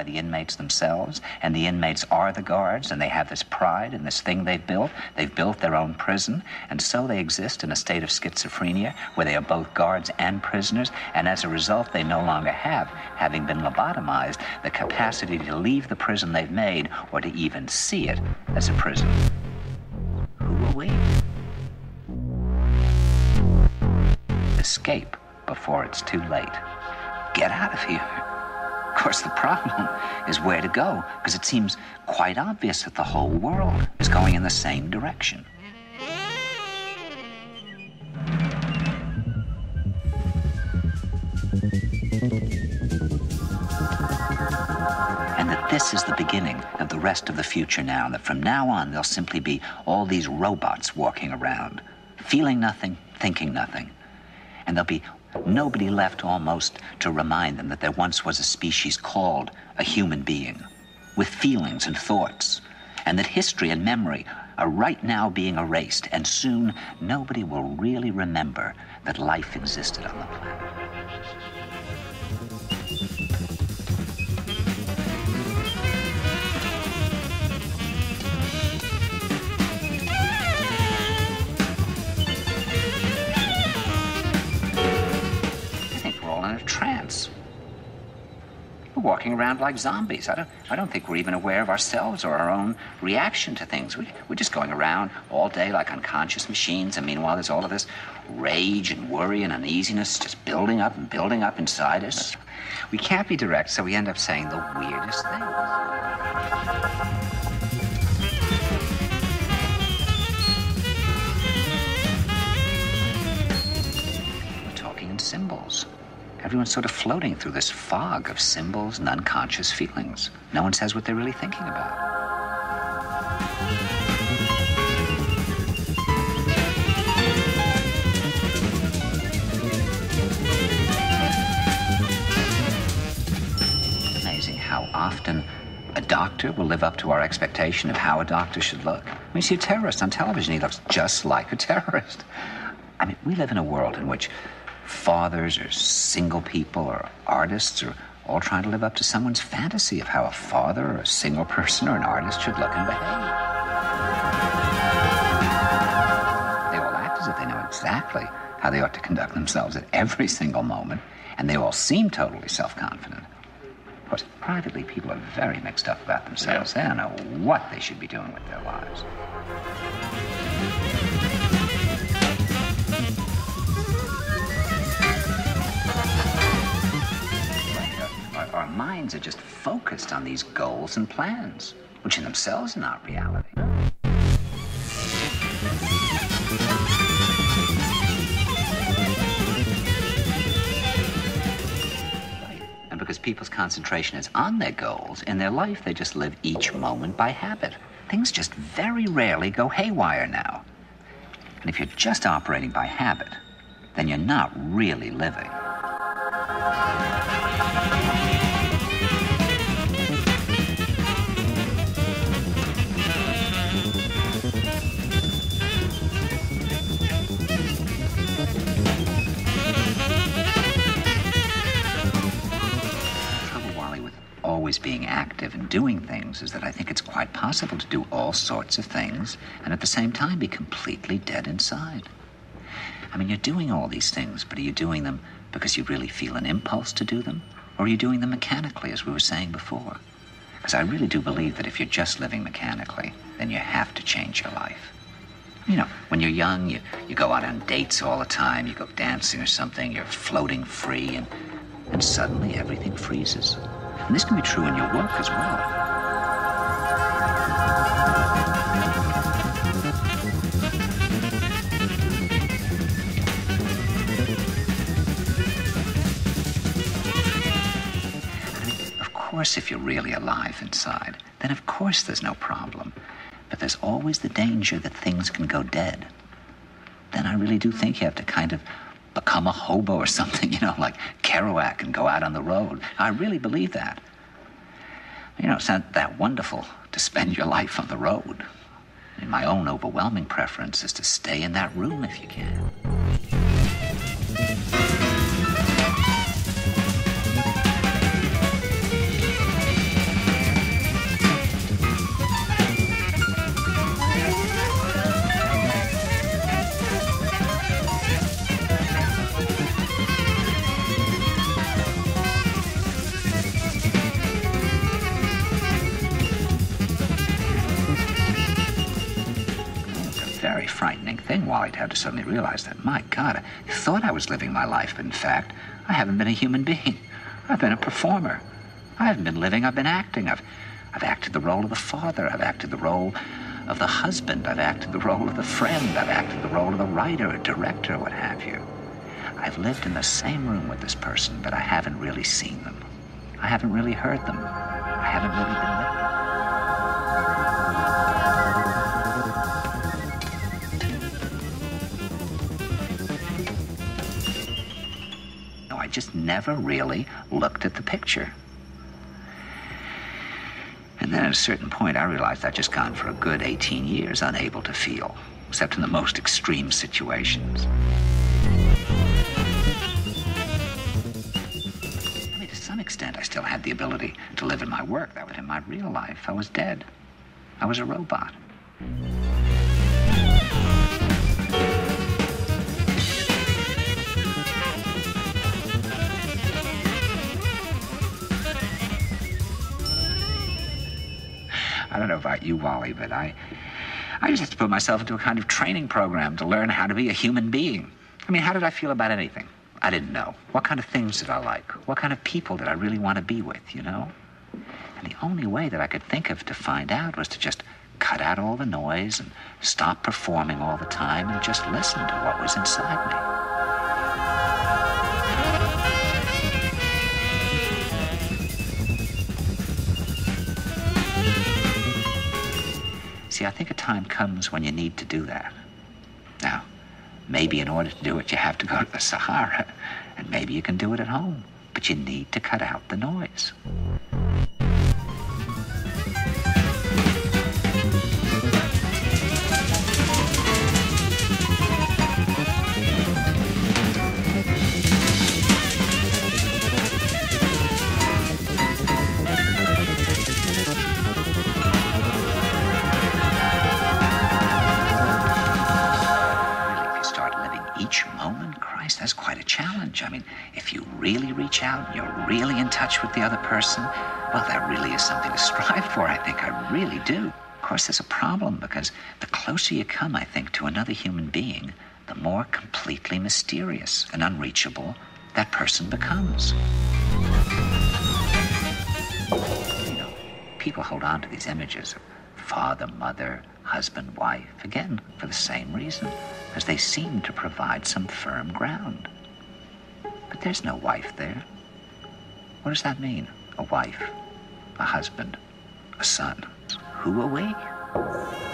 the inmates themselves, and the inmates are the guards, and they have this pride in this thing they've built. They've built their own prison, and so they exist in a state of schizophrenia where they are both guards and prisoners, and as a result, they no longer have, having been lobotomized, the capacity to leave the prison they've made or to even see it as a prison. Who are we? Escape before it's too late. Get out of here. Of course, the problem is where to go, because it seems quite obvious that the whole world is going in the same direction. And that this is the beginning of the rest of the future now, and that from now on there'll simply be all these robots walking around, feeling nothing, thinking nothing. And there'll be nobody left almost to remind them that there once was a species called a human being with feelings and thoughts, and that history and memory are right now being erased, and soon nobody will really remember that life existed on the planet. Trance. We're walking around like zombies. I don't think we're even aware of ourselves or our own reaction to things. We're just going around all day like unconscious machines, and meanwhile there's all of this rage and worry and uneasiness just building up and building up inside us. We can't be direct, so we end up saying the weirdest things. Symbols. Everyone's sort of floating through this fog of symbols and unconscious feelings. No one says what they're really thinking about. It's amazing how often a doctor will live up to our expectation of how a doctor should look. When you see a terrorist on television, he looks just like a terrorist. I mean, we live in a world in which fathers or single people or artists are all trying to live up to someone's fantasy of how a father or a single person or an artist should look and behave. They all act as if they know exactly how they ought to conduct themselves at every single moment, and they all seem totally self-confident. Of course, privately, people are very mixed up about themselves. They don't know what they should be doing with their lives. Our minds are just focused on these goals and plans, which in themselves are not reality. And because people's concentration is on their goals, in their life they just live each moment by habit. Things just very rarely go haywire now. And if you're just operating by habit, then you're not really living. Always being active and doing things is that I think it's quite possible to do all sorts of things and at the same time be completely dead inside. I mean, you're doing all these things, but are you doing them because you really feel an impulse to do them? Or are you doing them mechanically, as we were saying before? Because I really do believe that if you're just living mechanically, then you have to change your life. You know, when you're young, you go out on dates all the time, you go dancing or something, you're floating free, and suddenly everything freezes. And this can be true in your work as well. I mean, of course, if you're really alive inside, then of course there's no problem. But there's always the danger that things can go dead. Then I really do think you have to kind of become a hobo or something, you know, like Kerouac, and go out on the road. I really believe that. You know, it's not that wonderful to spend your life on the road. I mean, my own overwhelming preference is to stay in that room if you can. very frightening thing, Wally, to have to suddenly realize that, my God, I thought I was living my life, but in fact, I haven't been a human being. I've been a performer. I haven't been living, I've been acting. I've acted the role of the father. I've acted the role of the husband. I've acted the role of the friend. I've acted the role of the writer or director, what have you. I've lived in the same room with this person, but I haven't really seen them. I haven't really heard them. I haven't really been with them. No, I just never really looked at the picture. And then at a certain point, I realized I'd just gone for a good 18 years unable to feel, except in the most extreme situations. I mean, to some extent, I still had the ability to live in my work. That was in my real life. I was dead. I was a robot. I don't know about you, Wally, but I just have to put myself into a kind of training program to learn how to be a human being. I mean, how did I feel about anything? I didn't know. What kind of things did I like? What kind of people did I really want to be with, you know? And the only way that I could think of to find out was to just cut out all the noise and stop performing all the time and just listen to what was inside me. See, I think a time comes when you need to do that. Now, maybe in order to do it, you have to go to the Sahara, and maybe you can do it at home, but you need to cut out the noise. That's quite a challenge. I mean, if you really reach out, you're really in touch with the other person, well, that really is something to strive for, I think. I really do. Of course, there's a problem because the closer you come, I think, to another human being, the more completely mysterious and unreachable that person becomes. You know, people hold on to these images of father, mother, husband, wife, again, for the same reason, because they seem to provide some firm ground. But there's no wife there. What does that mean? A wife, a husband, a son. Who are we?